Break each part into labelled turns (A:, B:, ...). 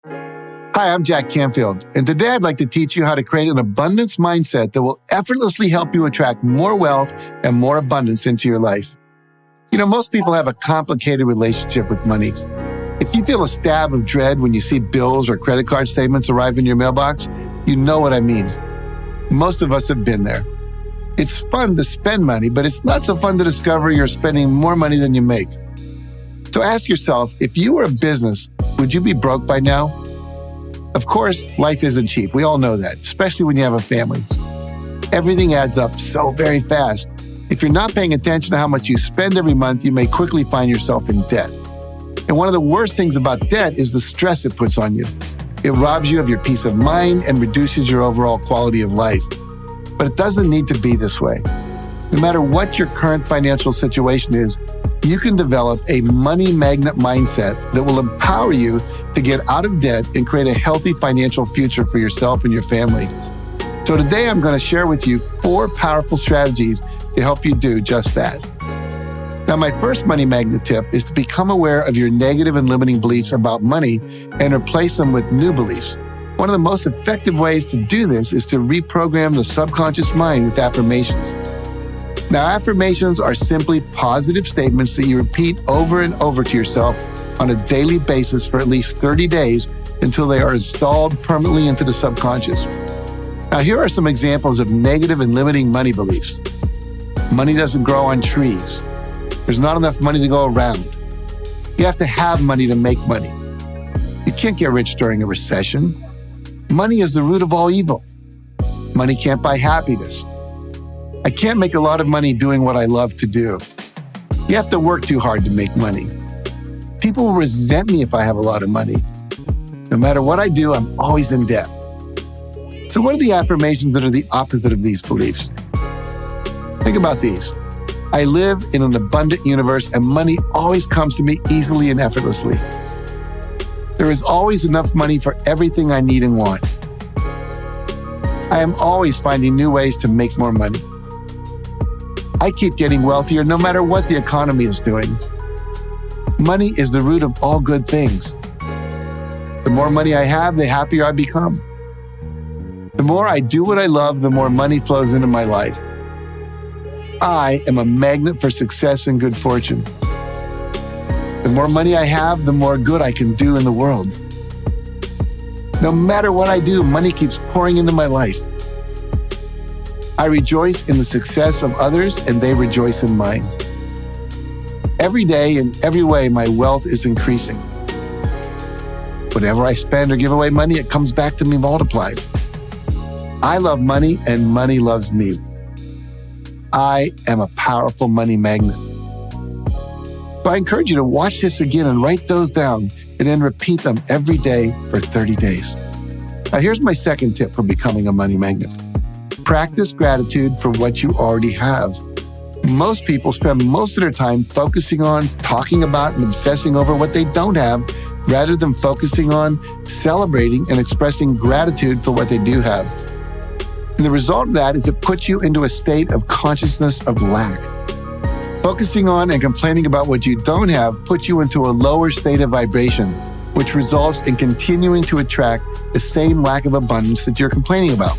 A: Hi, I'm Jack Canfield, and today I'd like to teach you how to create an abundance mindset that will effortlessly help you attract more wealth and more abundance into your life. You know, most people have a complicated relationship with money. If you feel a stab of dread when you see bills or credit card statements arrive in your mailbox, you know what I mean. Most of us have been there. It's fun to spend money, but it's not so fun to discover you're spending more money than you make. So ask yourself, if you were a business, would you be broke by now? Of course, life isn't cheap. We all know that, especially when you have a family. Everything adds up so very fast. If you're not paying attention to how much you spend every month, you may quickly find yourself in debt. And one of the worst things about debt is the stress it puts on you. It robs you of your peace of mind and reduces your overall quality of life. But it doesn't need to be this way. No matter what your current financial situation is, you can develop a money magnet mindset that will empower you to get out of debt and create a healthy financial future for yourself and your family. So today I'm going to share with you 4 powerful strategies to help you do just that. Now, my first money magnet tip is to become aware of your negative and limiting beliefs about money and replace them with new beliefs. One of the most effective ways to do this is to reprogram the subconscious mind with affirmations. Now, affirmations are simply positive statements that you repeat over and over to yourself on a daily basis for at least 30 days until they are installed permanently into the subconscious. Now, here are some examples of negative and limiting money beliefs. Money doesn't grow on trees. There's not enough money to go around. You have to have money to make money. You can't get rich during a recession. Money is the root of all evil. Money can't buy happiness. I can't make a lot of money doing what I love to do. You have to work too hard to make money. People will resent me if I have a lot of money. No matter what I do, I'm always in debt. So what are the affirmations that are the opposite of these beliefs? Think about these. I live in an abundant universe and money always comes to me easily and effortlessly. There is always enough money for everything I need and want. I am always finding new ways to make more money. I keep getting wealthier no matter what the economy is doing. Money is the root of all good things. The more money I have, the happier I become. The more I do what I love, the more money flows into my life. I am a magnet for success and good fortune. The more money I have, the more good I can do in the world. No matter what I do, money keeps pouring into my life. I rejoice in the success of others and they rejoice in mine. Every day, in every way, my wealth is increasing. Whenever I spend or give away money, it comes back to me multiplied. I love money and money loves me. I am a powerful money magnet. So I encourage you to watch this again and write those down and then repeat them every day for 30 days. Now here's my second tip for becoming a money magnet. Practice gratitude for what you already have. Most people spend most of their time focusing on, talking about, and obsessing over what they don't have, rather than focusing on celebrating and expressing gratitude for what they do have. And the result of that is it puts you into a state of consciousness of lack. Focusing on and complaining about what you don't have puts you into a lower state of vibration, which results in continuing to attract the same lack of abundance that you're complaining about.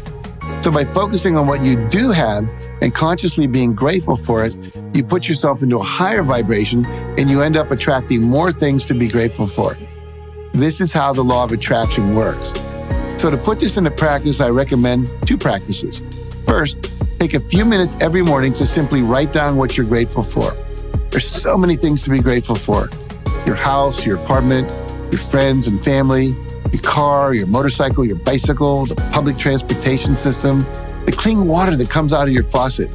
A: So by focusing on what you do have and consciously being grateful for it, you put yourself into a higher vibration and you end up attracting more things to be grateful for. This is how the law of attraction works. So to put this into practice, I recommend 2 practices. First, take a few minutes every morning to simply write down what you're grateful for. There's so many things to be grateful for. Your house, your apartment, your friends and family, your car, your motorcycle, your bicycle, the public transportation system, the clean water that comes out of your faucet.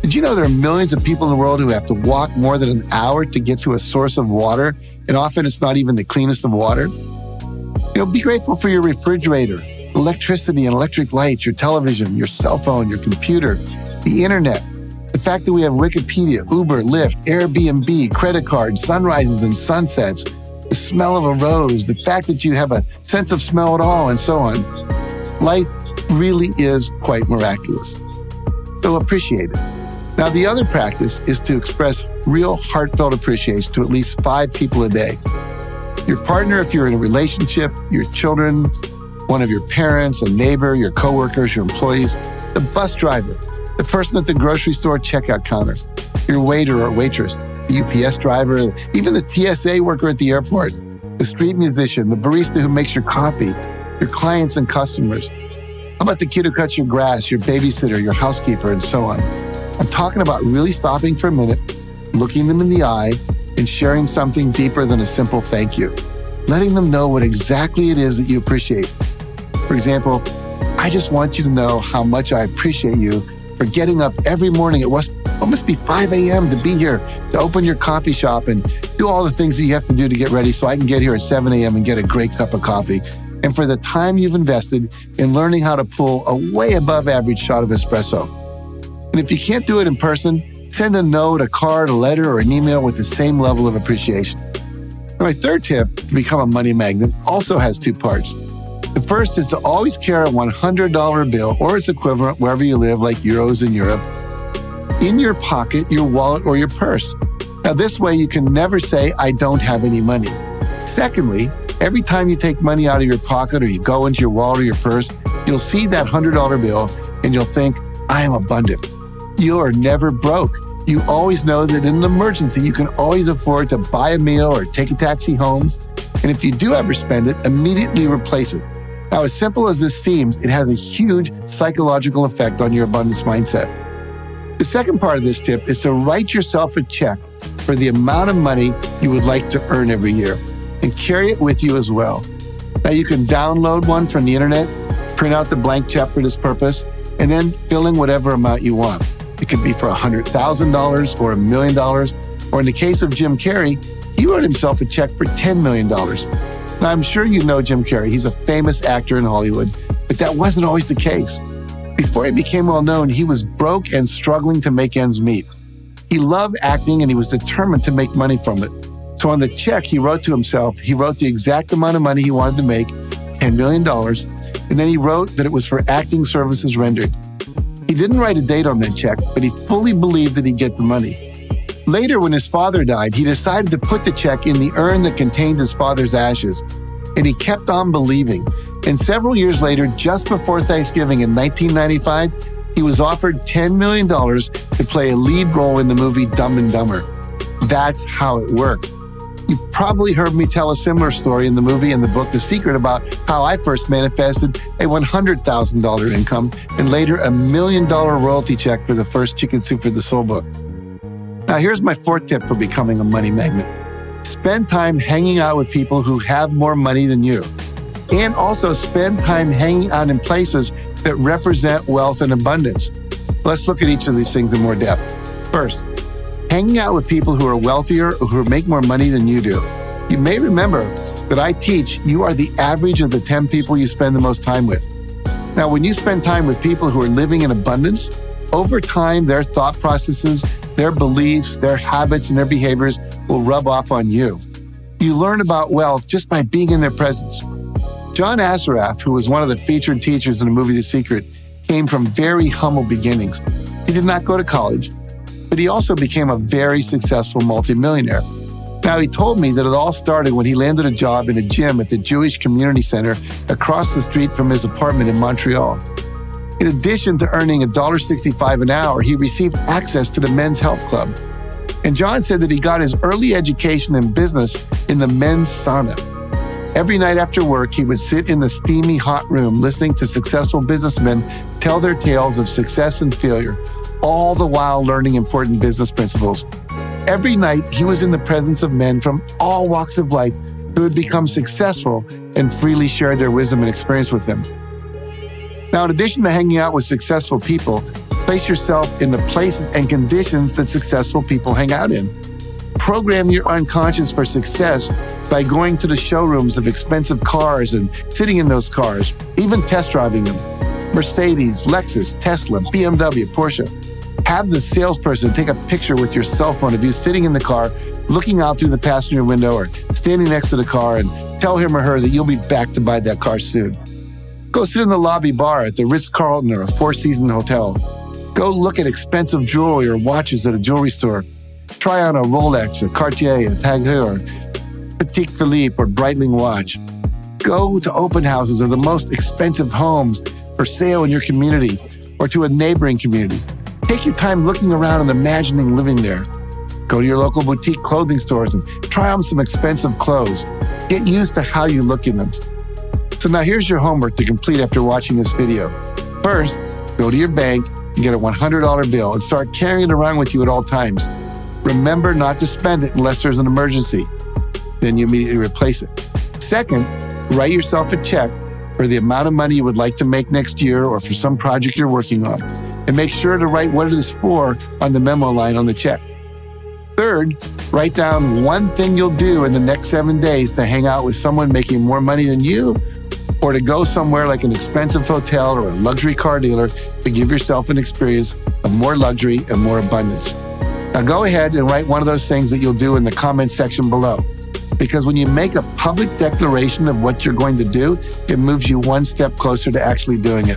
A: Did you know there are millions of people in the world who have to walk more than an hour to get to a source of water, and often it's not even the cleanest of water? Be grateful for your refrigerator, electricity and electric lights, your television, your cell phone, your computer, the internet, the fact that we have Wikipedia, Uber, Lyft, Airbnb, credit cards, sunrises and sunsets, the smell of a rose, the fact that you have a sense of smell at all, and so on. Life really is quite miraculous. So appreciate it. Now, the other practice is to express real heartfelt appreciation to at least 5 people a day. Your partner, if you're in a relationship, your children, one of your parents, a neighbor, your coworkers, your employees, the bus driver, the person at the grocery store checkout counter, your waiter or waitress, the UPS driver, even the TSA worker at the airport, the street musician, the barista who makes your coffee, your clients and customers. How about the kid who cuts your grass, your babysitter, your housekeeper, and so on? I'm talking about really stopping for a minute, looking them in the eye, and sharing something deeper than a simple thank you. Letting them know what exactly it is that you appreciate. For example, I just want you to know how much I appreciate you for getting up every morning. It must be 5 a.m. to be here, to open your coffee shop and do all the things that you have to do to get ready so I can get here at 7 a.m. and get a great cup of coffee. And for the time you've invested in learning how to pull a way above average shot of espresso. And if you can't do it in person, send a note, a card, a letter, or an email with the same level of appreciation. And my third tip to become a money magnet also has two parts. The first is to always carry a $100 bill or its equivalent wherever you live, like euros in Europe, in your pocket, your wallet, or your purse. Now, this way you can never say, I don't have any money. Secondly, every time you take money out of your pocket or you go into your wallet or your purse, you'll see that $100 bill and you'll think, I am abundant. You are never broke. You always know that in an emergency, you can always afford to buy a meal or take a taxi home. And if you do ever spend it, immediately replace it. Now, as simple as this seems, it has a huge psychological effect on your abundance mindset. The second part of this tip is to write yourself a check for the amount of money you would like to earn every year and carry it with you as well. Now, you can download one from the internet, print out the blank check for this purpose, and then fill in whatever amount you want. It could be for $100,000 or $1 million, or in the case of Jim Carrey, he wrote himself a check for $10 million. Now, I'm sure you know Jim Carrey. He's a famous actor in Hollywood, but that wasn't always the case. Before he became well known, he was broke and struggling to make ends meet. He loved acting and he was determined to make money from it. So on the check he wrote to himself, he wrote the exact amount of money he wanted to make, $10 million, and then he wrote that it was for acting services rendered. He didn't write a date on that check, but he fully believed that he'd get the money. Later, when his father died, he decided to put the check in the urn that contained his father's ashes, and he kept on believing. And several years later, just before Thanksgiving in 1995, he was offered $10 million to play a lead role in the movie Dumb and Dumber. That's how it worked. You've probably heard me tell a similar story in the movie and the book The Secret about how I first manifested a $100,000 income and later $1 million royalty check for the first Chicken Soup for the Soul book. Now, here's my fourth tip for becoming a money magnet. Spend time hanging out with people who have more money than you. And also spend time hanging out in places that represent wealth and abundance. Let's look at each of these things in more depth. First, hanging out with people who are wealthier or who make more money than you do. You may remember that I teach you are the average of the 10 people you spend the most time with. Now, when you spend time with people who are living in abundance, over time, their thought processes, their beliefs, their habits, and their behaviors will rub off on you. You learn about wealth just by being in their presence. John Assaraf, who was one of the featured teachers in the movie The Secret, came from very humble beginnings. He did not go to college, but he also became a very successful multimillionaire. Now, he told me that it all started when he landed a job in a gym at the Jewish Community Center across the street from his apartment in Montreal. In addition to earning $1.65 an hour, he received access to the Men's Health Club. And John said that he got his early education in business in the men's sauna. Every night after work, he would sit in the steamy hot room listening to successful businessmen tell their tales of success and failure, all the while learning important business principles. Every night, he was in the presence of men from all walks of life who had become successful and freely shared their wisdom and experience with them. Now, in addition to hanging out with successful people, place yourself in the places and conditions that successful people hang out in. Program your unconscious for success by going to the showrooms of expensive cars and sitting in those cars, even test driving them. Mercedes, Lexus, Tesla, BMW, Porsche. Have the salesperson take a picture with your cell phone of you sitting in the car, looking out through the passenger window or standing next to the car, and tell him or her that you'll be back to buy that car soon. Go sit in the lobby bar at the Ritz-Carlton or a Four Seasons hotel. Go look at expensive jewelry or watches at a jewelry store. Try on a Rolex, a Cartier, a Tag Heuer. Patek Philippe or Breitling watch. Go to open houses of the most expensive homes for sale in your community or to a neighboring community. Take your time looking around and imagining living there. Go to your local boutique clothing stores and try on some expensive clothes. Get used to how you look in them. So now here's your homework to complete after watching this video. First, go to your bank and get a $100 bill and start carrying it around with you at all times. Remember not to spend it unless there's an emergency. Then you immediately replace it. Second, write yourself a check for the amount of money you would like to make next year or for some project you're working on. And make sure to write what it is for on the memo line on the check. Third, write down one thing you'll do in the next 7 days to hang out with someone making more money than you, or to go somewhere like an expensive hotel or a luxury car dealer to give yourself an experience of more luxury and more abundance. Now go ahead and write one of those things that you'll do in the comment section below. Because when you make a public declaration of what you're going to do, it moves you one step closer to actually doing it.